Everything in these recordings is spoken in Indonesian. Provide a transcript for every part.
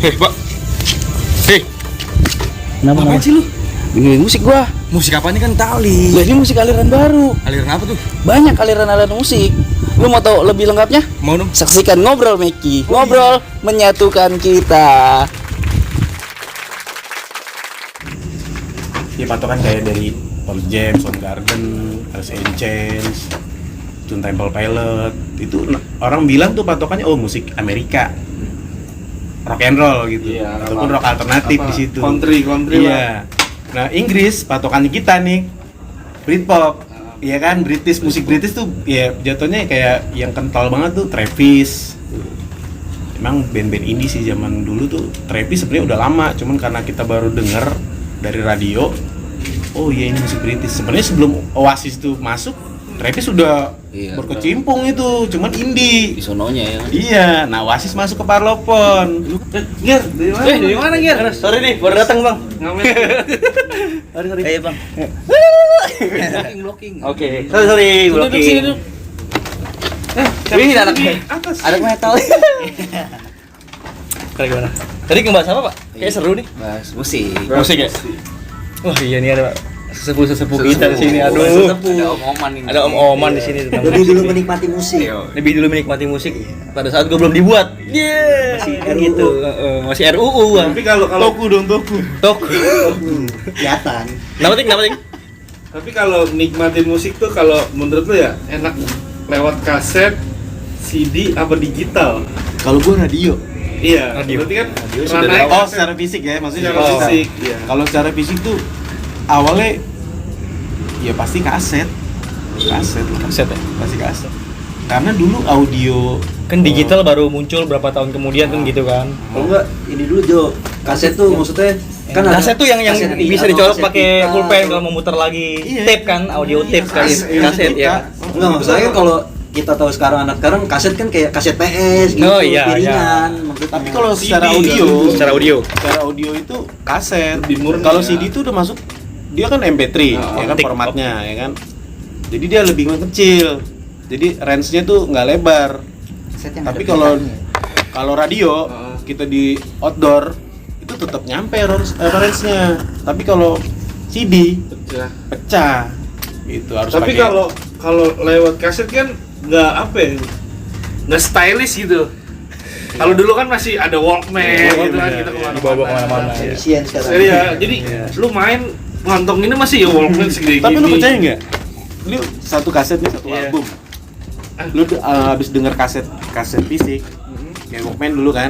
Pak. Hei, Kenapa? ngapain sih lu? Dengerin musik gua. Musik apa nih kan tali? Lah ini musik aliran baru. Aliran apa tuh? Banyak aliran-aliran musik. Lu mau tahu lebih lengkapnya? Mau dong? Saksikan Ngobrol Meki. Ngobrol menyatukan kita. Ya patokan kayak dari Pearl Jam, Soundgarden, Alice in Chains, Stone Temple Pilots. Itu orang bilang tuh patokannya oh musik Amerika, rock and roll gitu, Iya, ataupun rock alternatif apa, di situ. country Iya. Nah Inggris patokannya kita nih Britpop. Iya kan, British, musik British tuh ya jatuhnya kayak yang kental banget tuh Travis. Emang band-band indie sih zaman dulu tuh Travis sebenarnya udah lama, cuman karena kita baru denger dari radio, oh iya ini musik British. Sebenarnya sebelum Oasis tuh masuk, Travis sudah Iya, berkecimpung itu, cuman indie. Di sononya ya. Iya, nah Oasis masuk ke Parlophone. Gir, dari mana? Dari mana, Gir? Sorry nih, baru datang, Bang. Ngamen. Sorry. Ayo, Bang. Blocking. Oke. Sorry, Duduk blocking. sini, duduk. Wih, anak atas. anak metal. Kayak gimana? Tadi ngebahas apa, Pak? Kayak seru nih. Bahas musik. Musik ya? Wah, iya nih ada sesepuh kita di sini. Aduh. Ada om-oman ini. Ada om-oman di sini tentang Lebih dulu menikmati musik. Lebih dulu menikmati musik pada saat gue belum dibuat. Masih Kan RUU. gitu. Masih RUU kan. Tapi kalau Toku dong, Toku. Tok. Kelihatan. Kenapa ting? tapi kalau nikmatin musik tuh kalau menurut lu ya enak lewat kaset, CD apa digital? Kalau gua radio. Iya, Radio. berarti kan Radio pernah sudah naik Oh, kaset. secara fisik ya, maksudnya Secara kalau fisik, iya. Kalau secara fisik tuh awalnya ya pasti kaset lah. Kaset ya. Pasti kaset. Karena dulu audio Kan digital baru muncul berapa tahun kemudian kan gitu kan. Kalau enggak ini dulu Jo, kaset tuh maksudnya kan ada Kaset tuh yang kaset bisa atau dicolok kaset pakai pita, pulpen atau- kalau mau muter lagi. Iya. Tape kan, audio tape kan, kaset ya. Enggak, maksudnya kan kalau kita tahu sekarang anak sekarang kaset kan kayak kaset PS gitu, Oh, iya, piringan. Maksudnya. Tapi kalau CD secara kan. audio, Secara audio. secara audio itu kaset. Lebih murni Kalau ya. CD itu udah masuk dia kan MP3 ya kan optik, formatnya ya kan. Jadi dia lebih kecil. Jadi range-nya tuh nggak lebar. Kaset yang Tapi ada kalau pilihannya. kalau radio kita di outdoor itu tetap nyampe range-nya. Tapi kalau CD Pecah. pecah itu harus Tapi pakai- kalau lewat kaset kan nggak apa ya, nggak stylish gitu. Kalau dulu kan masih ada Walkman gitu kan, Walkman, kita iya. Dibawa kemana-mana. Iya. Efisien sekarang. Iya, jadi lu main ngantong ini masih ya Walkman segede gini. Tapi lu percaya nggak? Lu satu kaset nih satu Iya. album. Lu habis denger kaset fisik, kayak Walkman dulu kan,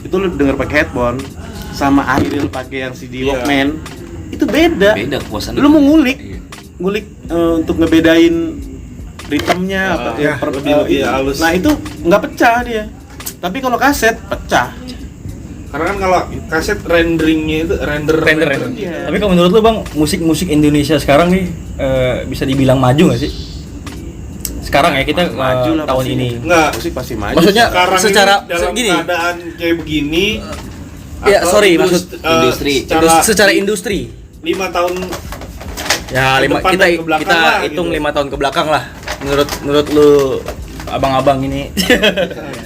itu lu denger pakai headphone, sama akhirnya lu pakai yang CD Iya. Walkman, itu beda. Beda kuasanya. Lu mau ngulik untuk ngebedain ritmenya apa ya, lebih halus. Nah itu nggak pecah dia. Tapi kalau kaset pecah. Karena kan kalau kaset renderingnya itu render. Iya. Tapi kalau menurut lu Bang, musik-musik Indonesia sekarang nih bisa dibilang maju nggak sih? Sekarang ya kita Maju lah tahun pasti. ini. Enggak. Musik pasti maju. Maksudnya Sekarang secara ini dalam gini. keadaan kayak begini. Ya, atau sorry, maksud industri. Secara industri. 5 tahun Ya, Ke depan dan ke belakang lah, hitung gitu. 5 tahun ke belakang lah. Menurut lu abang-abang ini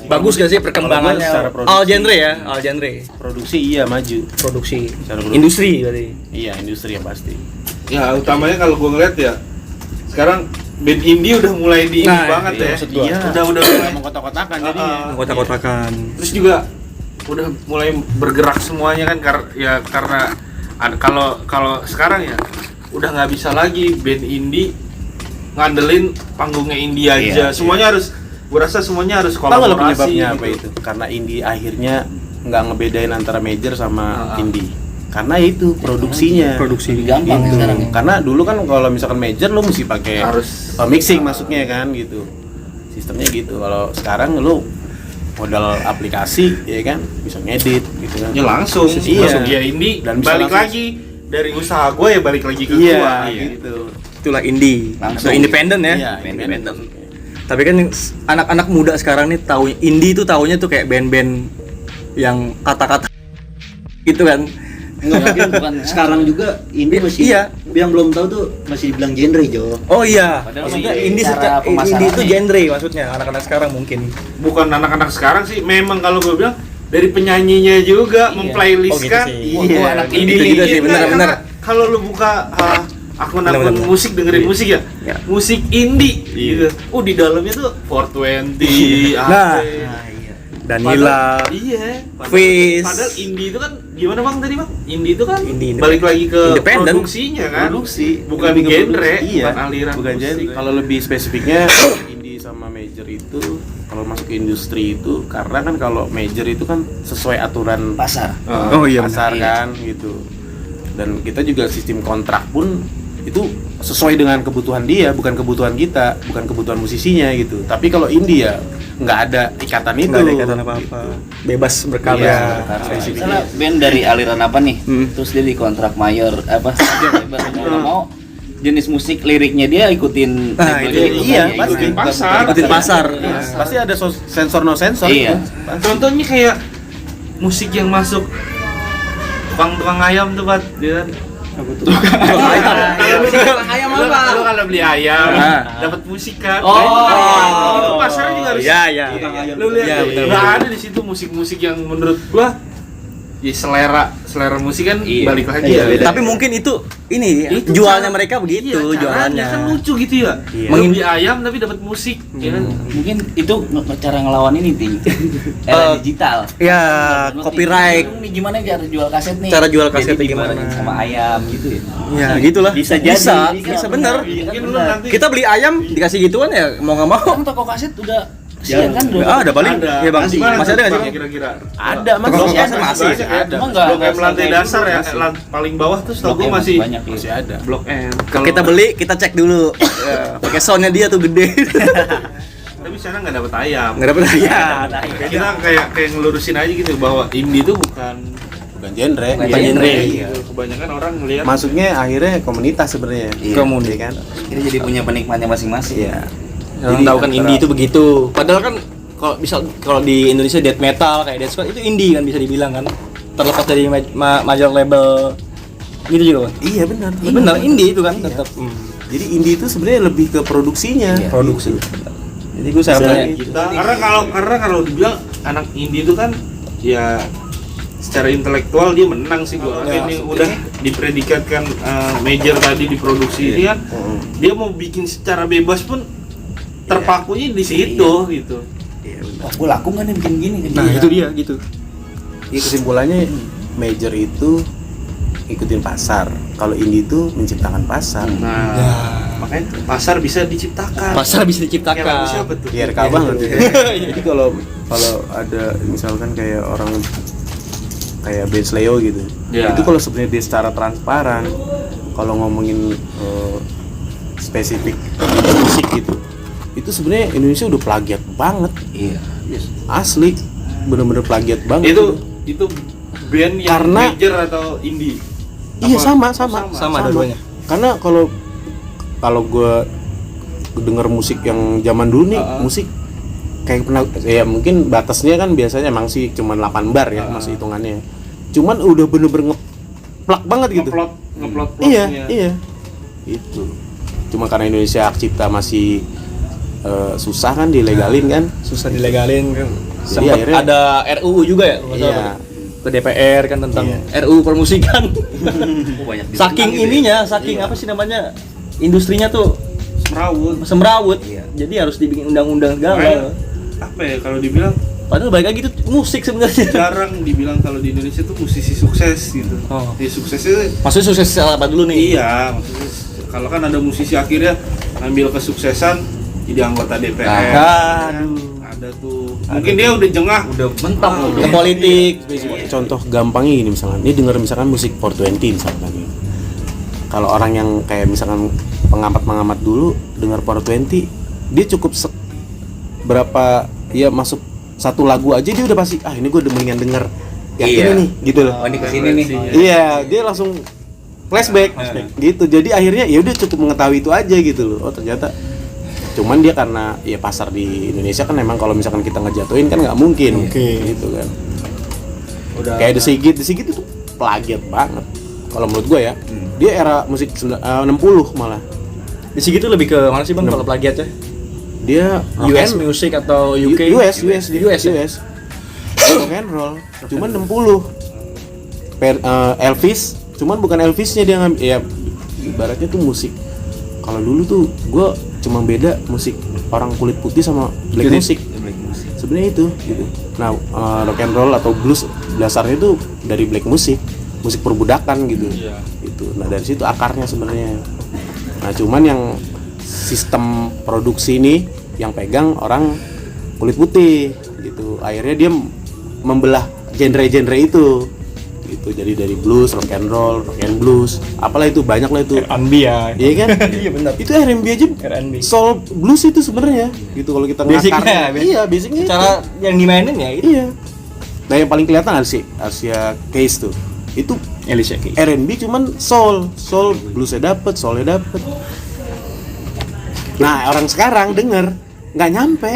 bagus gak sih perkembangannya? secara produksi. All genre ya, all genre. produksi iya maju. Produksi. Secara produksi. Industri berarti. Iya industri yang pasti. ya utamanya kalau gue ngeliat ya sekarang band indie udah mulai di ini Nah, banget iya, ya. maksud gua. Udah mulai. Mau kotak-kotakan jadinya. Kotak-kotakan. Terus juga udah mulai bergerak semuanya kan karena kalau sekarang ya udah nggak bisa lagi band indie ngandelin panggungnya indie aja. Iya, Semuanya harus, gue rasa semuanya harus Tahu nggak lo kolaborasi. penyebabnya apa gitu. itu? Karena indie akhirnya nggak ngebedain antara major sama Ah. indie. Karena itu produksinya. Produksi. Lebih gampang Gitu. sekarang ya. Karena dulu kan kalau misalkan major lo mesti pakai Harus mixing masuknya kan gitu. Sistemnya gitu. Kalau sekarang lo modal aplikasi ya kan bisa ngedit gitu kan. Ya langsung, Iya. langsung ya indie Dan bisa balik langsung- lagi dari usaha gue ya balik lagi ke Iya, gua gitu. Itulah indie. Langsung. So, independen ya. Iya, Independen. Tapi kan anak-anak muda sekarang nih tahu indie tuh taunya tuh kayak band-band yang kata-kata gitu kan. Enggak mungkin bukan sekarang juga ini masih Iya. yang belum tahu tuh masih dibilang genre Jo. Oh iya. Padahal Maksudnya sih indie cara indie itu pemasarannya. genre maksudnya anak-anak sekarang mungkin. bukan anak-anak sekarang sih, memang kalau gue bilang dari penyanyinya juga memplaylistkan. Oh, gitu sih. Iya. Anak Gitu indie juga sih, Karena benar-benar. Kalau lu buka akun-akun Benar-benar. musik, dengerin musik ya, Ya. musik indie gitu. Oh, di dalamnya tuh 420, Nah. apa. Danila, Iya. Fizz. Padahal indie itu kan gimana bang tadi bang? Indie itu kan Indie, balik lagi ke independen. produksinya kan, Produksi. bukan Lebih ke genre, produksi. Iya. bukan aliran Bukan musik. genre. Kalau lebih spesifiknya indie sama major itu kalau masuk ke industri itu karena kan kalau major itu kan sesuai aturan Pasar. Oh iya pasar kan gitu. Dan kita juga sistem kontrak pun itu sesuai dengan kebutuhan dia, bukan kebutuhan kita, bukan kebutuhan musisinya gitu. Tapi kalau indie ya nggak ada ikatan itu. nggak ada ikatan apa-apa, bebas Iya, berkarya. Misalnya band dari aliran apa nih, terus dia di kontrak mayor apa, bebas nggak mau jenis musik liriknya dia ikutin Nah, label itu gitu, iya, kan, pasti. ikutin Pasar. Ikutin pasar. Pasti ada sensor no sensor. Iya. Contohnya kayak musik yang masuk tukang ayam tuh Pat, dia kan. Ayam Lu kalau beli ayam Ah. dapat musik kan. Oh. Itu pasarnya juga harus. Iya, iya. Lu lihat Iya, deh, benar, nggak benar. ada di situ musik-musik yang menurut gua ya selera musik kan Iya. balik lagi Iya, ya. beda. Tapi mungkin itu ini Itu jualnya cara- mereka begitu, iya, jualannya. caranya kan lucu gitu ya. Iya. Lu beli ayam tapi dapat musik, ya kan? Mungkin itu cara ngelawan ini ting era digital. Ya, Lu copyright. nih gimana cara jual kaset nih? Cara jual kasetnya Jadi gimana? dibarengin sama ayam gitu ya. Ya, gitulah. Bisa jadi. Bisa bener. Mungkin lu nanti Kita beli ayam dikasih gituan ya mau nggak mau. Kan toko kaset udah kesian kan udah. Ah, ada paling. Ya Bang, Masih masih ada nggak sih? Bang, kira-kira? Ada mas. Toko Masih kaset ada. masih. Banyak ya. Cuma nggak Blok M lantai kayak dasar dulu, ya, masih. paling bawah tuh setahu Blok gua M masih banyak ya. Masih ada. Blok M. Kalau kita beli, kita cek dulu. Ya, pakai soundnya dia tuh gede. Tapi sana nggak dapet ayam. Nggak dapet ayam. Kita kayak ngelurusin aja gitu bahwa indie itu bukan Bukan genre. Bukan genre. Iya, kebanyakan orang ngelihat Masuknya akhirnya komunitas sebenarnya. Komunitas. Iya kan? Ini jadi punya penikmatnya masing-masing. Iya. Orang tahu kan indie itu begitu. Padahal kan kalau di Indonesia death metal kayak death squad itu indie kan bisa dibilang kan. Terlepas dari major label gitu juga kan. Iya benar. Benar indie itu kan tetap. Jadi indie itu sebenarnya lebih ke produksinya. Iya. Produksi. Jadi gue sarannya kita karena kalau dibilang anak indie itu kan ya secara intelektual dia menang sih gua. Ya, Ini udah dipredikatkan major tadi di produksi ini kan. Dia mau bikin secara bebas pun terpakunya di situ gitu. Wah, gue laku nggak nih bikin gini kan? Nah, itu dia gitu. Iya kesimpulannya major itu ikutin pasar. Kalau indie itu menciptakan pasar. Nah, makanya pasar bisa diciptakan. Pasar bisa Kayak lagu diciptakan. siapa tuh? Biar kabah banget gitu. Jadi kalau ada misalkan kayak orang kayak Ben Sleo gitu. Ya. Itu kalau sebenarnya dia secara transparan kalau ngomongin spesifik musik gitu. Itu sebenarnya Indonesia udah plagiat banget. Iya. Asli bener-bener plagiat banget. Itu band yang Karena- major atau indie? Iya Apa? sama dua-duanya. Karena kalau gue denger musik yang zaman dulu nih, musik kayak pernah ya mungkin batasnya kan biasanya emang sih cuman 8 bar ya masih hitungannya. Cuman udah bener-bener ngeplak banget gitu. Ngeplot Iya. Itu. Cuma karena Indonesia hak cipta masih susah kan dilegalin kan. Susah dilegalin kan. Jadi Sempat akhirnya- ada RUU juga ya? kalau nggak Iya. salah. Ke DPR kan tentang Iya. RUU permusikan. Oh, banyak Saking ditentang gitu ya. ininya, saking apa sih namanya? Industrinya tuh Merawut. semrawut. Iya. Jadi harus dibikin undang-undang segala. Makanya, apa ya kalau dibilang Padahal balik lagi itu musik sebenarnya. jarang dibilang kalau di Indonesia tuh musisi sukses gitu. Oh. Ya suksesnya Maksudnya sukses apa dulu nih? iya, maksudnya kalau kan ada musisi akhirnya ngambil kesuksesan jadi anggota DPR. Aduh. Ada tuh. Mungkin dia udah jengah, udah mentok Ke politik. Contoh gampangnya gini misalkan, dia denger misalkan musik 420 misalkan. Kalau orang yang kayak misalkan pengamat dulu denger 420, dia cukup berapa ya masuk satu lagu aja dia udah pasti ini gue udah mendingan denger yang Iya. ini nih gitu loh. Oh, ini kesini nih. Iya, dia langsung flashback gitu. Jadi akhirnya ya udah cukup mengetahui itu aja gitu loh. Oh ternyata cuman dia karena ya pasar di Indonesia kan emang kalau misalkan kita ngejatuhin kan nggak mungkin gitu kan. Kayak The Sigit itu plagiat banget kalau menurut gue ya. Dia era musik 60 malah. Di sini tuh lebih ke mana sih Bang kalau plagiatnya? Dia US music atau UK? US US ya? rock and roll cuman 60. Elvis cuman bukan Elvisnya dia ngambil ya ibaratnya tuh musik. Kalau dulu tuh gue cuma beda musik orang kulit putih sama black music. Sebenarnya itu gitu. Nah, rock and roll atau blues dasarnya itu dari black music, musik perbudakan gitu. Itu. Nah, dari situ akarnya sebenarnya. Nah, cuman yang sistem produksi ini yang pegang orang kulit putih gitu. Akhirnya dia membelah genre-genre itu. Gitu. Jadi dari blues, rock and roll, rock and blues, apalah itu banyak lah itu. R&B ya. Iya kan? Iya benar. Itu R&B aja. R&B. Soul blues itu sebenarnya. Gitu kalau kita Basicnya, ngakar. Iya, basicnya. Cara yang dimainin ya itu. Iya. Nah, yang paling kelihatan Asia Keys tuh. Itu Alicia Keys. R&B cuman soul bluesnya dapet, soulnya dapet. Nah, orang sekarang denger nggak nyampe.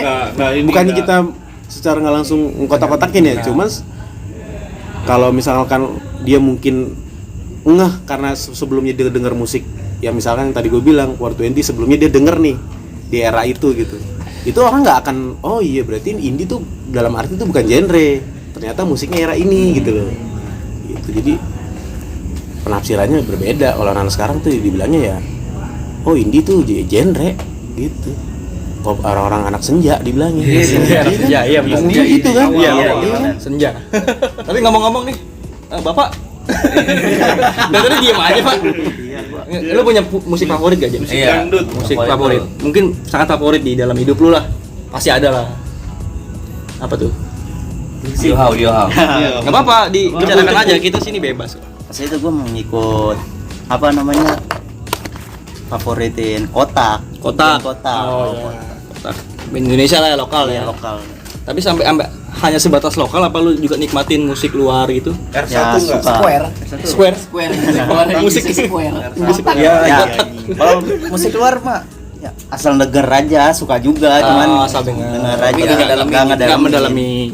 Bukannya kita secara nggak langsung kotak-kotakin ya, cuman kalau misalkan dia mungkin ngeh karena sebelumnya dia denger musik ya misalkan yang tadi gue bilang War 20 sebelumnya dia denger nih di era itu gitu. Itu orang nggak akan oh iya berarti indie tuh dalam arti itu bukan genre. Ternyata musiknya era ini gitu loh. Gitu. Jadi penafsirannya berbeda. Kalau anak sekarang tuh dibilangnya ya oh indie tuh genre gitu. Kok orang-orang anak senja dibilangnya. Senja, iya benar. Mungkin gitu kan? Iya, senja. Tapi ngomong-ngomong nih, Bapak. Dari tadi diam aja, Pak. Lu punya musik favorit gak, Jam? Musik dangdut. Musik favorit. Mungkin sangat favorit di dalam hidup lu lah. Pasti ada lah. Apa tuh? Diohau. Enggak apa-apa, dibicarakan aja. Kita sini bebas. Pas itu gue mengikut apa namanya favoritin kotak. Oh, Kotak. Band Indonesia lah ya, lokal ya. Lokal. Tapi sampai hanya sebatas lokal apa lu juga nikmatin musik luar gitu? R1 Ya, enggak? suka. Square. Musik Musik Ya, kalau musik luar mah ya asal denger aja, suka juga, cuman asal denger aja, nggak mendalami.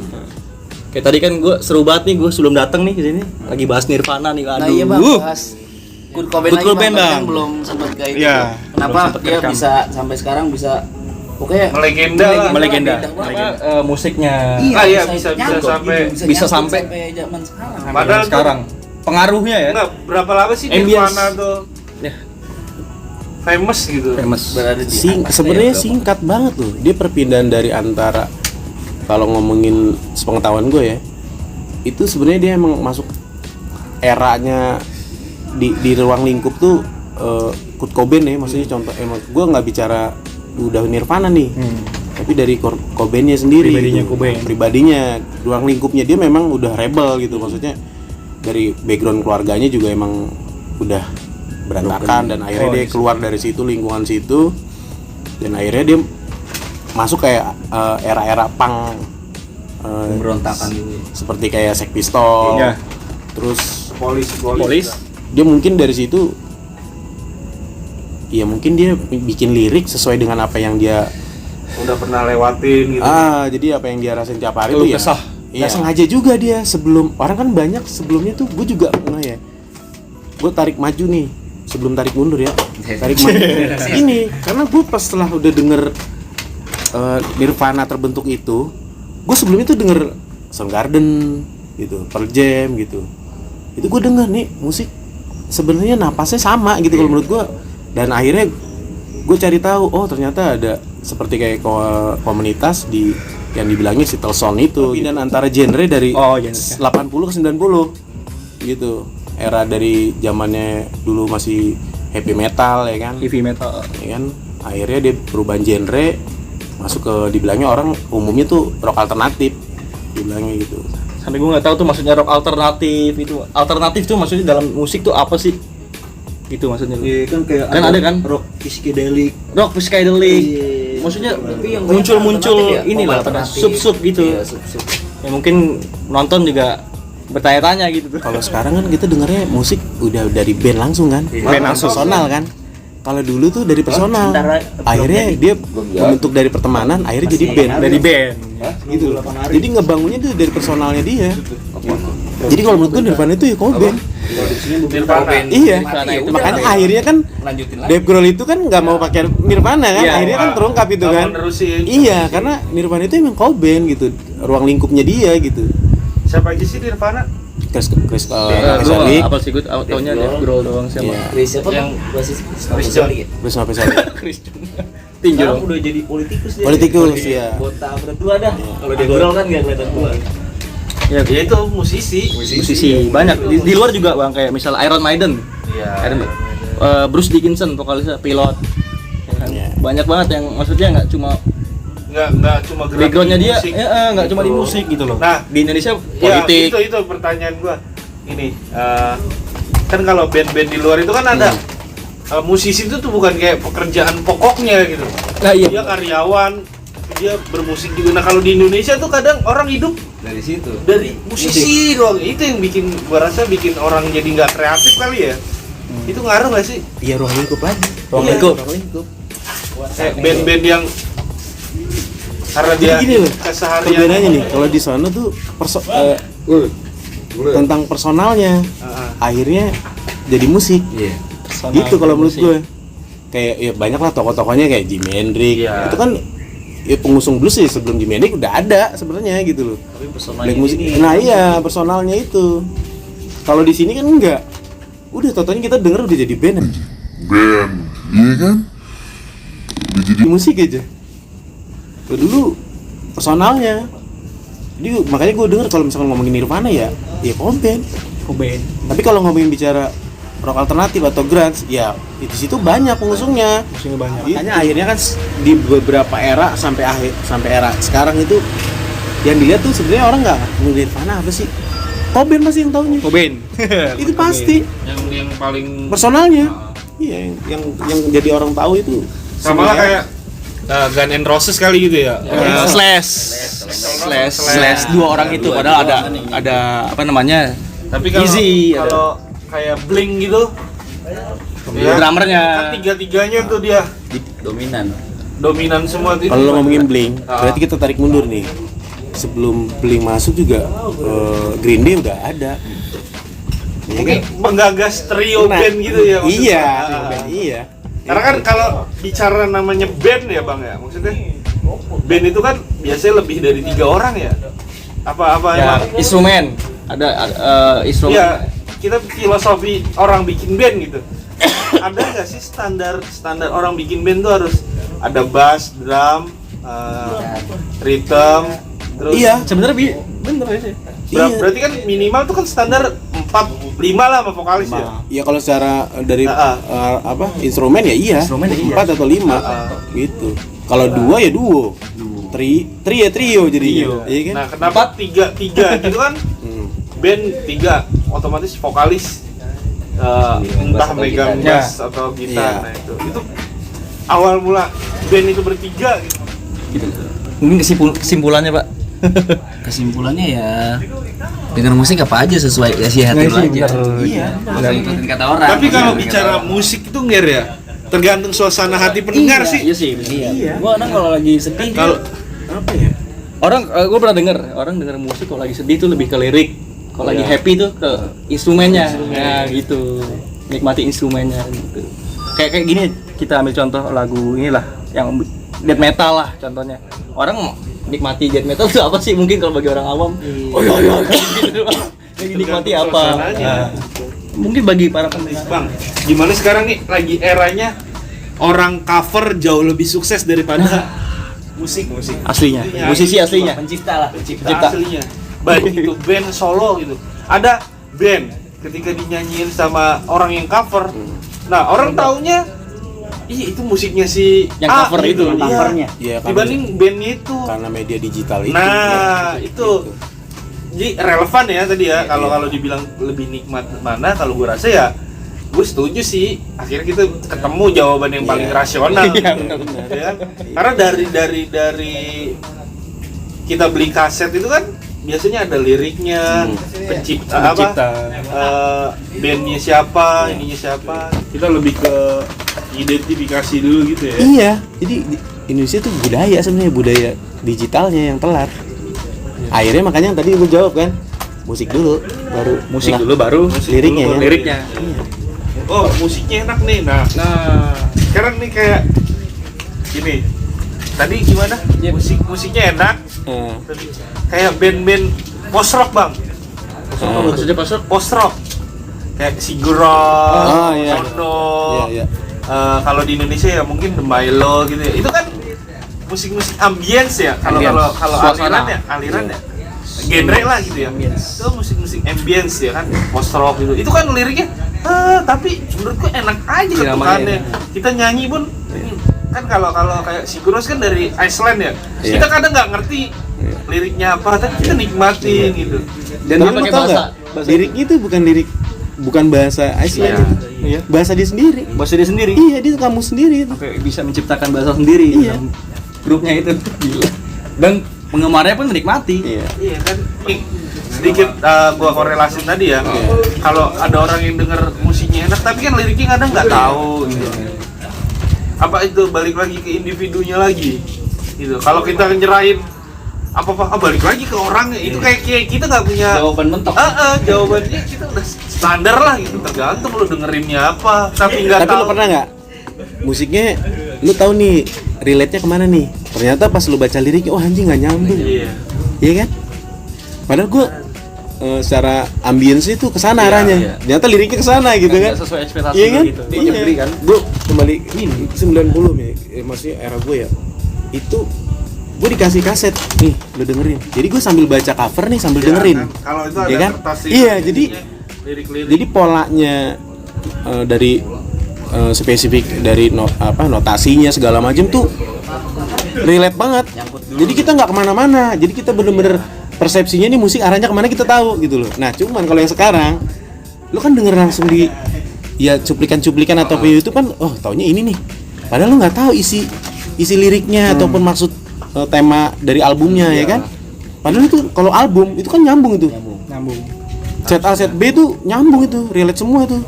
Kayak tadi kan gue seru banget nih, gue sebelum datang nih ke sini lagi bahas Nirvana nih. Aduh. Nah iya bang, bahas Kurt Cobain Kurt Cobain, lagi Bang. kan belum sempat kayak itu. Iya, Kenapa sempet dia kerekam. bisa sampai sekarang bisa pokoknya Melegenda. Musiknya Iya, bisa nyangkut sampai- gitu, bisa nyangkut sampai zaman sekarang. Padahal tuh- sekarang pengaruhnya ya. Enggak, berapa lama sih Ambience. Nirvana tuh Ya, famous gitu. famous. Berada di Sebenarnya singkat banget tuh. Dia perpindahan dari antara kalau ngomongin sepengetahuan gue ya, itu sebenarnya dia emang masuk eranya di ruang lingkup tuh Kurt Cobain ya, maksudnya contoh emang gue nggak bicara udah Nirvana nih, tapi dari Kurt Cobainnya sendiri, Pribadinya gitu. Cobain. Pribadinya, ruang lingkupnya dia memang udah rebel gitu, maksudnya dari background keluarganya juga emang udah berantakan dan akhirnya dia keluar dari situ, lingkungan situ, dan akhirnya dia masuk kayak era-era punk, pemberontakan gitu. seperti kayak Sex Pistols, Iya. terus Polis. dia mungkin dari situ ya mungkin dia bikin lirik sesuai dengan apa yang dia Udah pernah lewatin gitu. jadi apa yang dia rasain tiap hari Keluh itu ya kesah. iya sengaja juga dia sebelum orang kan banyak sebelumnya tuh gue juga pernah ya gue tarik maju nih sebelum tarik mundur ya tarik maju ini karena gue pas setelah udah denger Nirvana terbentuk itu gue sebelumnya tuh denger Soundgarden gitu Pearl Jam gitu itu gue denger nih musik sebenarnya napasnya sama gitu kalau menurut gue dan akhirnya gue cari tahu oh ternyata ada seperti kayak komunitas di yang dibilangnya Seattle Sound itu dan antara genre dari genre. 80 ke 90 gitu era dari zamannya dulu masih heavy metal ya kan Heavy metal. ya kan akhirnya dia perubahan genre masuk ke dibilangnya orang umumnya tuh rock alternatif dibilangnya gitu. Sampai gue nggak tahu tuh maksudnya rock alternatif itu. Alternatif tuh maksudnya dalam musik tuh apa sih? Gitu maksudnya. Iya kan kayak Kan ada kan? rock psychedelic. Rock psychedelic. Iya. Maksudnya Tapi yang muncul-muncul alternatif ya, inilah pop alternatif. sub-sub gitu. Iya, sub-sub. Ya mungkin nonton juga bertanya-tanya gitu tuh. Kalau sekarang kan kita dengarnya musik udah dari band langsung kan, Band langsung. personal kan. Kalau dulu tuh dari personal, Bentar, akhirnya dia membentuk dari pertemanan, akhirnya jadi band. Dari band. Gitu. Jadi ngebangunnya tuh dari personalnya dia. Jadi kalau menurut gue Nirvana itu ya Cobain. Nirvana. Iya. Nirvana itu Makanya udah, akhirnya kan lanjutin lagi. Dave Grohl itu kan nggak mau pakai Nirvana kan, Iya. akhirnya kan terungkap itu Nggak kan. mau nerusin. Iya, karena Nirvana itu emang Cobain gitu, ruang lingkupnya dia gitu. Siapa aja sih Nirvana? Chris Gua Novoselic, apa sih gue taunya dia Grohl doang sih sama Iya. Chris siapa Yang basis Christian. Chris Novoselic. tinju. Sekarang udah jadi politikus dia. Politikus, iya. Botak berdua dah. Kalau dia Grohl kan nggak kelihatan tua. Ya, Ya itu musisi. musisi banyak di luar juga bang, kayak misal Iron Maiden, Iya. Bruce Dickinson vokalisnya Pilot. Ya kan? Iya. Banyak banget yang maksudnya nggak cuma Nggak cuma gerak backgroundnya di dia, musik. nggak cuma di Gitu. musik gitu loh. Nah, Di Indonesia ya politik. itu pertanyaan gua. Ini kan kalau band-band di luar itu kan ada musisi itu tuh bukan kayak pekerjaan pokoknya gitu. Nah iya. Dia karyawan, dia bermusik juga. Nah kalau di Indonesia tuh kadang orang hidup Dari situ. dari musisi doang. Itu yang bikin gua rasa bikin orang jadi nggak kreatif kali ya. Itu ngaruh nggak sih? Iya, ruang lingkup aja. Ruang Iya. lingkup. Kayak band-band yang karena dia Jadi gini loh, keseharian perbedaannya nih, kalau di sana tuh tentang personalnya, akhirnya jadi musik. Iya. Gitu kalau menurut gue. Kayak ya banyak lah tokoh-tokohnya kayak Jimi Hendrix. Iya. Itu kan ya pengusung blues sih, sebelum Jimi Hendrix udah ada sebenarnya gitu loh. Tapi personalnya Black musik. ini. Nah iya, personalnya itu. Kalau di sini kan enggak. Udah totonya kita denger udah jadi band. Iya kan? Di musik aja. Kalau dulu personalnya. Jadi makanya gue denger kalau misalkan ngomongin Nirvana ya Cobain. Tapi kalau ngomongin bicara rock alternatif atau grunge, ya di situ banyak pengusungnya. Musiknya banyak. Makanya akhirnya kan di beberapa era sampai era sekarang itu yang dilihat tuh sebenarnya orang nggak ngelihat Nirvana apa sih? Cobain pasti yang tahunya. Cobain. Itu pasti yang paling personalnya. Iya, yang jadi orang tahu itu sama lah kayak Guns N' Roses kali gitu ya. Slash dua orang itu padahal ada apa namanya? Tapi kalau Easy, kalau kayak Blink gitu, drummernya. kan tiga-tiganya tuh dia dominan semua itu. kalau lo ngomongin Blink, Ah. berarti kita tarik mundur nih. Sebelum Blink masuk juga Green Day udah ada. Iya mungkin kan? menggagas trio Nah, band gitu ya maksudnya. Iya, Ah. iya. Karena kan kalau bicara namanya band ya bang ya, maksudnya band itu kan biasanya lebih dari 3 orang ya. Apa Ya, emang? instrumen. Ada instrumen. Iya, kita filosofi orang bikin band gitu. Ada nggak sih standar orang bikin band tuh harus ada bass, drum, rhythm, terus Iya. Sebenarnya bener ya sih. Iya. berarti kan minimal tuh kan standar 4-5 lah sama vokalis ya. Ya kalau secara dari apa instrumen ya iya. Instrumen ya iya. 4 atau 5 gitu. Kalau 2 ya duo. Tri ya trio jadinya. Iya kan? Nah, kenapa 3 gitu kan? Band 3 otomatis vokalis entah atau megang gitar. bass atau Iya. gitar. Nah, itu awal mula band itu bertiga gitu. Mungkin kesimpulannya Pak. Kesimpulannya ya dengar musik apa aja sesuai isi hati lo aja. Iya. Nggak usah ikutin kata orang. Tapi kalau Ikutin bicara kata orang. musik itu Nger ya, tergantung suasana hati pendengar sih. Iya sih. Iya. Gua kadang kalau lagi sedih Kalau Apa ya? Orang gue pernah denger orang denger musik kalau lagi sedih tuh lebih ke lirik. Kalau lagi happy tuh ke instrumennya. Nah, gitu. Nikmati instrumennya gitu. Kayak gini kita ambil contoh lagu inilah yang death metal lah contohnya. Orang nikmati death metal itu apa sih mungkin kalau bagi orang awam? Oh iya gitu doang. Yang dinikmati apa? suasananya. Nah, mungkin bagi para pendengar. Bang, gimana sekarang nih lagi eranya orang cover jauh lebih sukses daripada musik Aslinya, Iya, musisi aslinya. pencipta lah. Pencipta. aslinya. Baik itu band solo gitu. Ada band ketika dinyanyiin sama orang yang cover. Nah, orang taunya itu musiknya si Yang A cover gitu. itu, Iya. covernya. Iya kan. Dibanding bandnya itu. Karena media digital itu. Nah, ya. itu. Jadi relevan ya tadi ya. Kalau dibilang lebih nikmat mana, kalau gue rasa ya gue setuju sih. Akhirnya kita ketemu jawaban yang paling Iya. rasional. Iya, benar-benar. Ya kan? Karena dari kita beli kaset itu kan biasanya ada liriknya, pencipta Pencipta. bandnya siapa, ininya siapa. Kita lebih ke identifikasi dulu gitu ya. Iya. Jadi Indonesia tuh budaya sebenarnya, budaya digitalnya yang telat. Akhirnya makanya yang tadi lu jawab kan, musik dulu baru Musik Nah, dulu baru liriknya ya. liriknya. Oh, musiknya enak nih. Nah, sekarang nih kayak gini. Tadi gimana? Musiknya enak. Eh, Tapi kayak band-band post rock bang. Maksudnya pasok Post rock kayak Sigur Rós, Oh, iya. Sono. Iya. Kalau di Indonesia ya mungkin The Milo gitu ya. Itu kan musik-musik ambience ya. Kalau Ambience. kalau Suasana. aliran ya. Genre lah gitu ya. Itu musik-musik ambience ya kan, post rock gitu. Itu kan liriknya tapi menurutku enak aja ketukannya. Kita nyanyi pun kan kalau kayak Sigur Rós kan dari Iceland ya. Iya. Kita kadang nggak ngerti liriknya apa, tapi kita nikmatin gitu. dan dia Tapi lu pakai tau bahasa nggak? Liriknya itu bukan bahasa Iceland. Iya. Bahasa dia sendiri. bahasa dia sendiri. Iya, dia kamus sendiri itu. Sampai bisa menciptakan bahasa sendiri Iya. dalam grupnya itu. Gila. Dan penggemarnya pun menikmati. Iya. Iya kan, sedikit gua korelasin tadi ya. Kalau ada orang yang denger musiknya enak, tapi kan liriknya kadang nggak tahu gitu. Apa itu balik lagi ke individunya lagi, gitu. Kalau kita nyerahin apa balik lagi ke orangnya, itu kayak kita nggak punya Jawaban mentok. jawabannya kita udah standar lah gitu. Tergantung lu dengerinnya apa, tapi nggak Tapi tahu. lu pernah nggak? Musiknya, lu tahu nih relate-nya kemana nih? Ternyata pas lu baca liriknya, oh anjing nggak nyambung. Iya. Iya kan? Padahal gua secara ambience itu kesana Iya, arahnya. iya. Ternyata liriknya kesana gitu kan? Nggak sesuai ekspektasi Iya kan? gitu. Iya. Nyebri kan. Gua kembali ini 90 ya, maksudnya era gue ya. Itu gue dikasih kaset nih, lu dengerin. Jadi gue sambil baca cover nih sambil Ya, dengerin. kan? Kalau itu ada Iya kan? kertas Iya, jadi lirik-lirik. jadi polanya dari spesifik dari notasinya segala macam tuh relate banget. Jadi kita nggak kemana-mana. Jadi kita bener-bener persepsinya nih musik arahnya kemana kita tahu gitu loh. Nah cuman kalau yang sekarang, lu kan denger langsung di ya cuplikan-cuplikan atau video itu kan, oh taunya ini nih. Padahal lu nggak tahu isi liriknya ataupun maksud tema dari albumnya ya kan. Padahal itu kalau album itu kan nyambung itu. Nyambung. Set A, set B tuh nyambung itu, relate semua itu.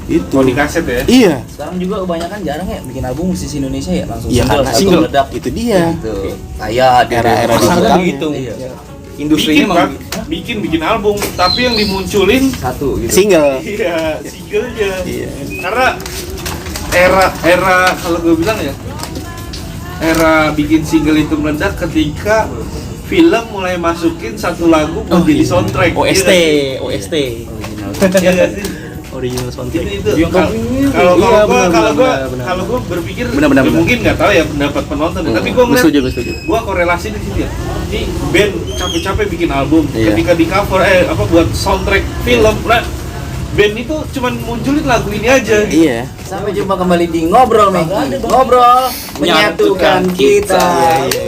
Itu. Mau di kaset ya? Iya. Sekarang juga kebanyakan jarang ya bikin album musisi Indonesia ya langsung Iya, single, karena satu single. meledak Itu dia. gitu. Kayak di Era-era pasar digital. kan begitu. Iya. Industrinya Bikin, emang Bang. bikin album, tapi yang dimunculin Satu gitu. Single. iya singlenya. Iya. Karena era kalau gue bilang ya, era bikin single itu meledak ketika film mulai masukin satu lagu buat jadi soundtrack. OST, Iya nggak sih? OST. Iya nggak sih? Original soundtrack. Itu Yang kalau iya, kalau gua benar. kalau gua berpikir Benar. ya mungkin nggak tahu ya pendapat penonton ya, tapi gua Gue ngeliat setuju, gue setuju. gua korelasi di situ ya. Ini band capek-capek bikin album, Iya. ketika di cover buat soundtrack film, nah band itu cuman munculin lagu ini aja. Iya. Sampai jumpa kembali di ngobrol Megi. Ngobrol menyatukan kita. Iya.